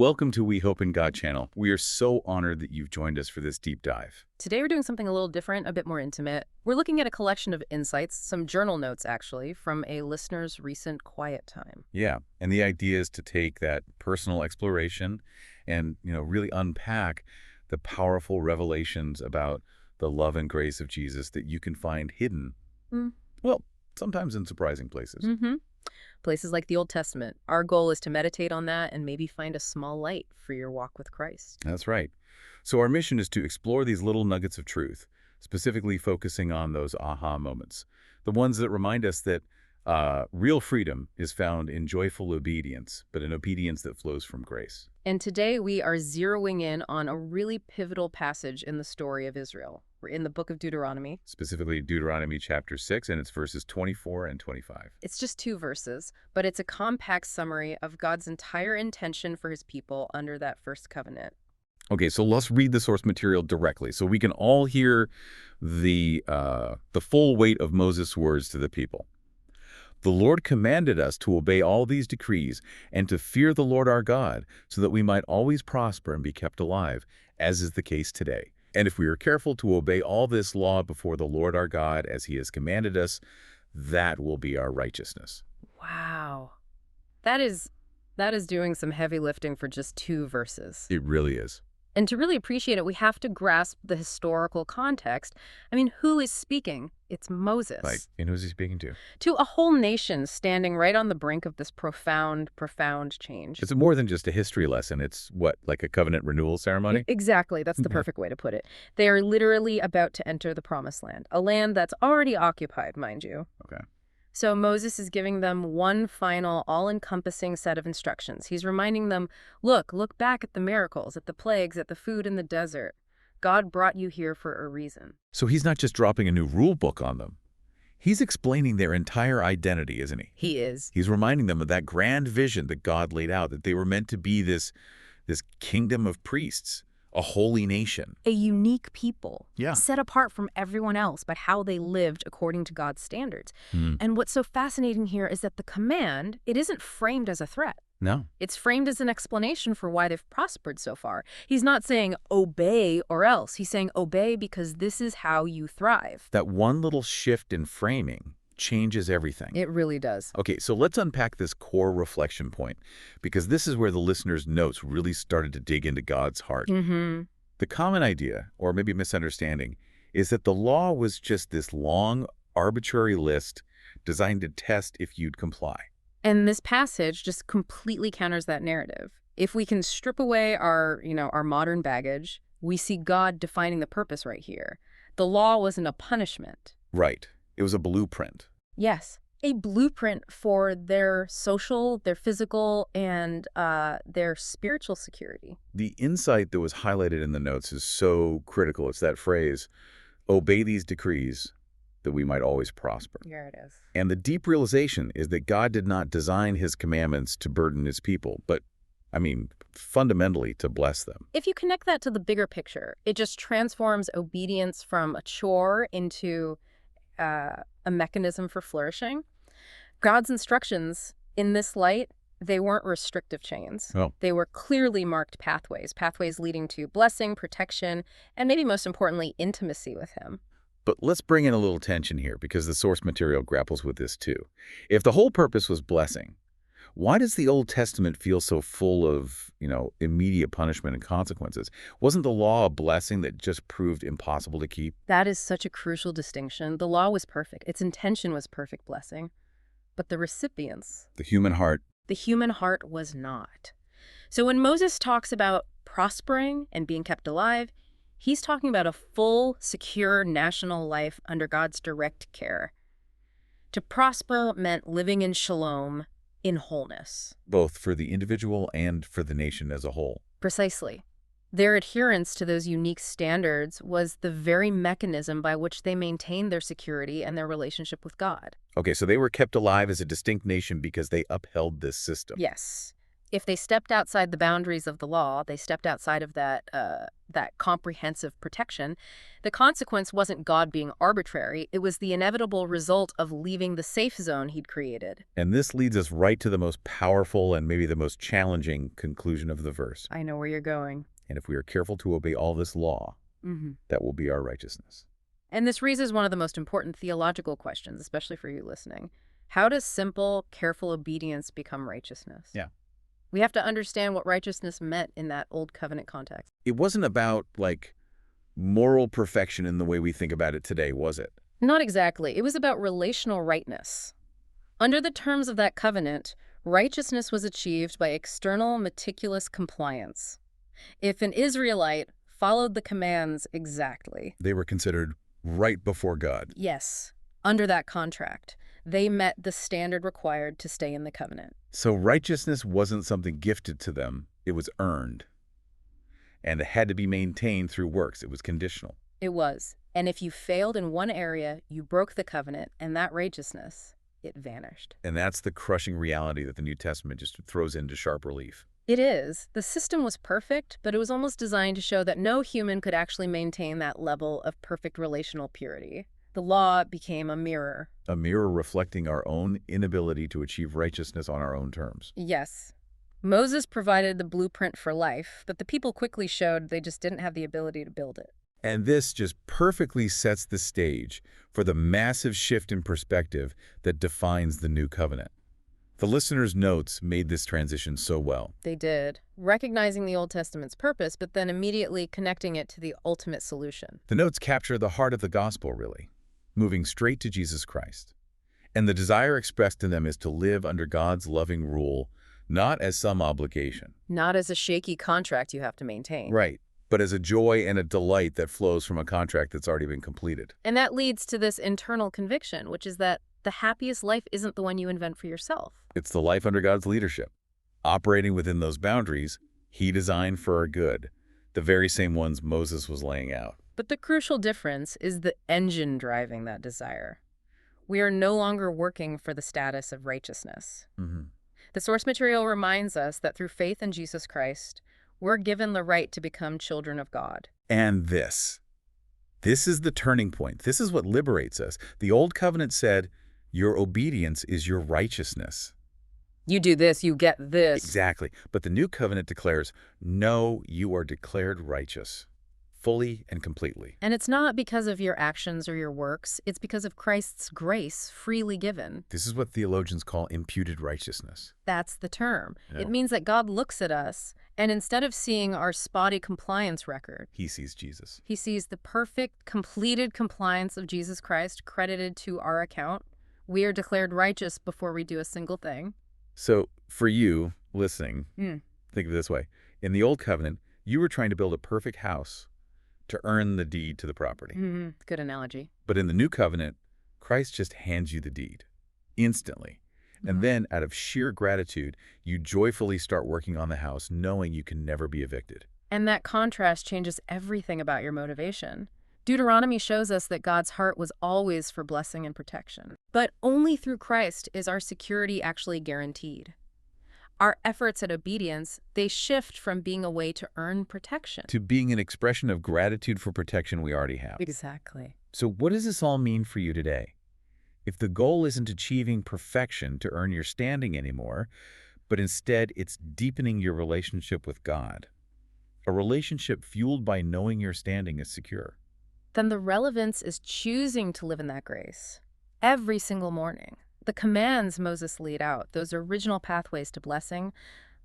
Welcome to We Hope in God channel. We are so honored that you've joined us for this deep dive. Today we're doing something a little different, a bit more intimate. We're looking at a collection of insights, some journal notes actually, from a listener's recent quiet time. Yeah, and the idea is to take that personal exploration and, really unpack the powerful revelations about the love and grace of Jesus that you can find hidden, Mm. well, sometimes in surprising places. Mm-hmm. Places like the Old Testament. Our goal is to meditate on that and maybe find a small light for your walk with Christ. That's right. So our mission is to explore these little nuggets of truth, specifically focusing on those aha moments, the ones that remind us that real freedom is found in joyful obedience, but in obedience that flows from grace. And today we are zeroing in on a really pivotal passage in the story of Israel. We're in the book of Deuteronomy. Specifically Deuteronomy chapter 6, and it's verses 24 and 25. It's just 2 verses, but it's a compact summary of God's entire intention for his people under that first covenant. Okay, so let's read the source material directly so we can all hear the full weight of Moses' words to the people. The Lord commanded us to obey all these decrees and to fear the Lord our God, so that we might always prosper and be kept alive, as is the case today. And if we are careful to obey all this law before the Lord our God as he has commanded us, that will be our righteousness. Wow. That is doing some heavy lifting for just 2 verses. It really is. And to really appreciate it, we have to grasp the historical context. I mean, who is speaking? It's Moses. Right. And who's he speaking to? To a whole nation standing right on the brink of this profound, profound change. It's more than just a history lesson. It's what, like a covenant renewal ceremony? Exactly. That's the perfect way to put it. They are literally about to enter the promised land, a land that's already occupied, mind you. Okay. So Moses is giving them one final, all-encompassing set of instructions. He's reminding them, look back at the miracles, at the plagues, at the food in the desert. God brought you here for a reason. So he's not just dropping a new rule book on them. He's explaining their entire identity, isn't he? He is. He's reminding them of that grand vision that God laid out, that they were meant to be this kingdom of priests, a holy nation. A unique people, Yeah. set apart from everyone else by how they lived according to God's standards. Hmm. And what's so fascinating here is that the command, it isn't framed as a threat. No. It's framed as an explanation for why they've prospered so far. He's not saying obey or else. He's saying obey because this is how you thrive. That one little shift in framing changes everything. It really does. Okay, so let's unpack this core reflection point, because this is where the listener's notes really started to dig into God's heart. Mm-hmm. The common idea, or maybe misunderstanding, is that the law was just this long, arbitrary list designed to test if you'd comply. And this passage just completely counters that narrative. If we can strip away our modern baggage, we see God defining the purpose right here. The law wasn't a punishment. Right. It was a blueprint. Yes, a blueprint for their social, their physical, and their spiritual security. The insight that was highlighted in the notes is so critical. It's that phrase, obey these decrees that we might always prosper. Here it is. And the deep realization is that God did not design his commandments to burden his people, but, fundamentally to bless them. If you connect that to the bigger picture, it just transforms obedience from a chore into a mechanism for flourishing. God's instructions in this light, they weren't restrictive chains. Oh. They were clearly marked pathways leading to blessing, protection, and maybe most importantly, intimacy with him. But let's bring in a little tension here, because the source material grapples with this too. If the whole purpose was blessing, why does the Old Testament feel so full of, immediate punishment and consequences? Wasn't the law a blessing that just proved impossible to keep? That is such a crucial distinction. The law was perfect. Its intention was perfect blessing. But the recipients, The human heart. the human heart was not. So when Moses talks about prospering and being kept alive, he's talking about a full, secure national life under God's direct care. To prosper meant living in shalom, in wholeness. Both for the individual and for the nation as a whole. Precisely. Their adherence to those unique standards was the very mechanism by which they maintained their security and their relationship with God. Okay, so they were kept alive as a distinct nation because they upheld this system. Yes. If they stepped outside the boundaries of the law, they stepped outside of that comprehensive protection, the consequence wasn't God being arbitrary. It was the inevitable result of leaving the safe zone he'd created. And this leads us right to the most powerful and maybe the most challenging conclusion of the verse. I know where you're going. And if we are careful to obey all this law, that will be our righteousness. And this raises one of the most important theological questions, especially for you listening. How does simple, careful obedience become righteousness? Yeah. We have to understand what righteousness meant in that old covenant context. It wasn't about, like, moral perfection in the way we think about it today, was it? Not exactly. It was about relational rightness. Under the terms of that covenant, righteousness was achieved by external, meticulous compliance. If an Israelite followed the commands exactly, They were considered right before God. yes, under that contract, they met the standard required to stay in the covenant. So righteousness wasn't something gifted to them, it was earned. And it had to be maintained through works. It was conditional. It was. And if you failed in one area, you broke the covenant, and that righteousness, it vanished. And that's the crushing reality that the New Testament just throws into sharp relief. It is. The system was perfect, but it was almost designed to show that no human could actually maintain that level of perfect relational purity. The law became a mirror. A mirror reflecting our own inability to achieve righteousness on our own terms. Yes. Moses provided the blueprint for life, but the people quickly showed they just didn't have the ability to build it. And this just perfectly sets the stage for the massive shift in perspective that defines the new covenant. The listener's notes made this transition so well. They did, recognizing the Old Testament's purpose, but then immediately connecting it to the ultimate solution. The notes capture the heart of the gospel, really, moving straight to Jesus Christ. And the desire expressed in them is to live under God's loving rule, not as some obligation. Not as a shaky contract you have to maintain. Right, but as a joy and a delight that flows from a contract that's already been completed. And that leads to this internal conviction, which is that the happiest life isn't the one you invent for yourself. It's the life under God's leadership, operating within those boundaries He designed for our good, the very same ones Moses was laying out. But the crucial difference is the engine driving that desire. We are no longer working for the status of righteousness. The source material reminds us that through faith in Jesus Christ, we're given the right to become children of God. And this is the turning point. This is what liberates us. The Old Covenant said, your obedience is your righteousness. You do this, you get this. Exactly. But the New Covenant declares, no, you are declared righteous, fully and completely. And it's not because of your actions or your works. It's because of Christ's grace freely given. This is what theologians call imputed righteousness. That's the term. Yeah. It means that God looks at us, and instead of seeing our spotty compliance record, He sees Jesus. He sees the perfect, completed compliance of Jesus Christ credited to our account. We are declared righteous before we do a single thing. So for you listening, think of it this way. In the Old Covenant, you were trying to build a perfect house to earn the deed to the property. Good analogy. But in the New Covenant, Christ just hands you the deed instantly. And then, out of sheer gratitude, you joyfully start working on the house, knowing you can never be evicted. And that contrast changes everything about your motivation. Deuteronomy shows us that God's heart was always for blessing and protection. But only through Christ is our security actually guaranteed. Our efforts at obedience, they shift from being a way to earn protection To being an expression of gratitude for protection we already have. Exactly. So what does this all mean for you today? If the goal isn't achieving perfection to earn your standing anymore, but instead it's deepening your relationship with God, a relationship fueled by knowing your standing is secure. Then the relevance is choosing to live in that grace every single morning. The commands Moses laid out, those original pathways to blessing,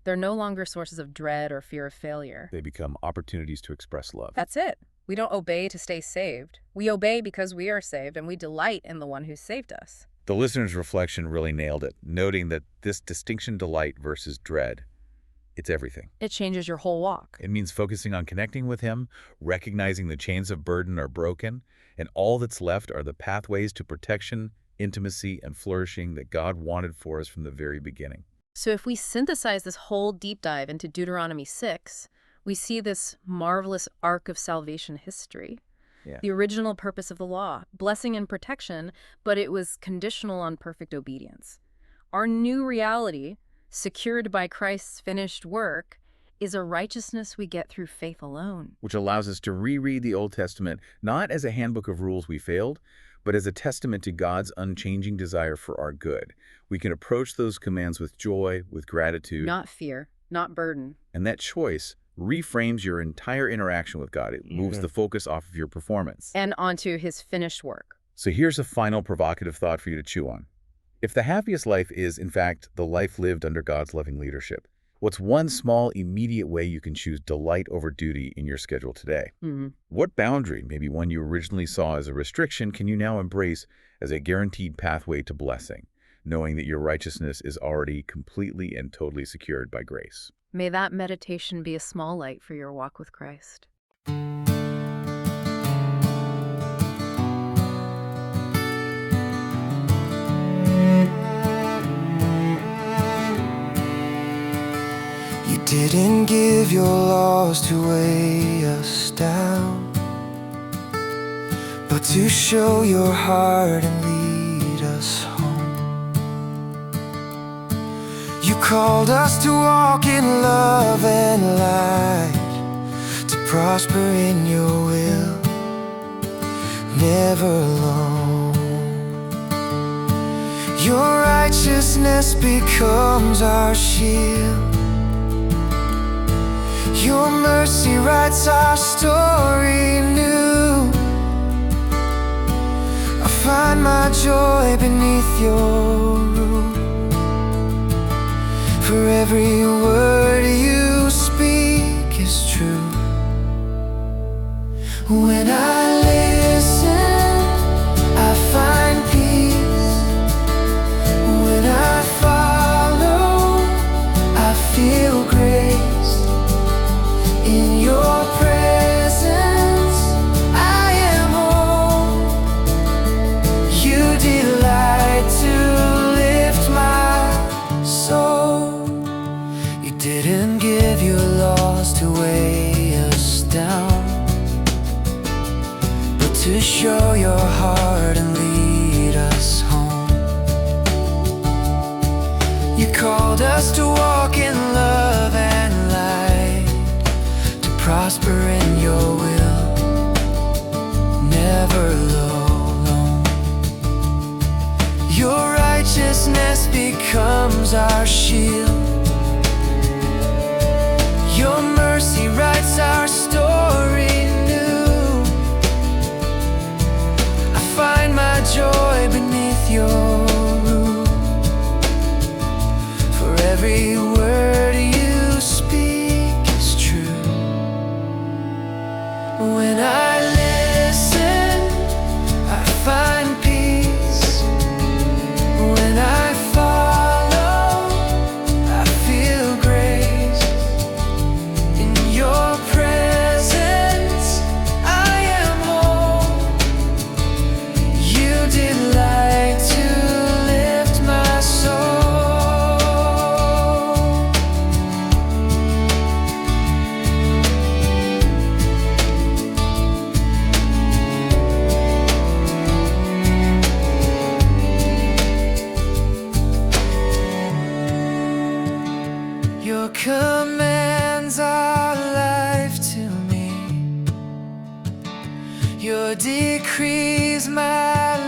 they're no longer sources of dread or fear of failure. They become opportunities to express love. That's it. We don't obey to stay saved. We obey because we are saved, and we delight in the one who saved us. The listener's reflection really nailed it, noting that this distinction delight versus dread, it's everything. It changes your whole walk. It means focusing on connecting with Him, recognizing the chains of burden are broken, and all that's left are the pathways to protection, intimacy, and flourishing that God wanted for us from the very beginning. So if we synthesize this whole deep dive into Deuteronomy 6, we see this marvelous arc of salvation history. Yeah. The original purpose of the law, blessing and protection, but it was conditional on perfect obedience. Our new reality, secured by Christ's finished work, is a righteousness we get through faith alone. Which allows us to reread the Old Testament not as a handbook of rules we failed, but as a testament to God's unchanging desire for our good. We can approach those commands with joy, with gratitude. Not fear, not burden. And that choice reframes your entire interaction with God. It moves the focus off of your performance. And onto his finished work. So here's a final provocative thought for you to chew on. If the happiest life is, in fact, the life lived under God's loving leadership, what's one small, immediate way you can choose delight over duty in your schedule today? What boundary, maybe one you originally saw as a restriction, can you now embrace as a guaranteed pathway to blessing, knowing that your righteousness is already completely and totally secured by grace? May that meditation be a small light for your walk with Christ. You didn't give your laws to weigh us down, but to show your heart and lead us home. You called us to walk in love and light, to prosper in your will, never alone. Your righteousness becomes our shield. Your mercy writes our story new. I find my joy beneath your roof. For every word you speak is true. When I listen, I find peace. When I follow, I feel grace. In your presence, I am home. You delight to lift my soul. You didn't give your laws to weigh us down, but to show your heart and lead us home. You called us to walk in love and light, to prosper in your will, never alone. Your righteousness becomes our shield. Your mercy writes our story new. I find my joy beneath your roof. For every word you speak is true. When I listen, I find peace. When I follow, I feel grace. In your presence, I am home. You delight to lift my soul. Your commands are life to me. Your decrees my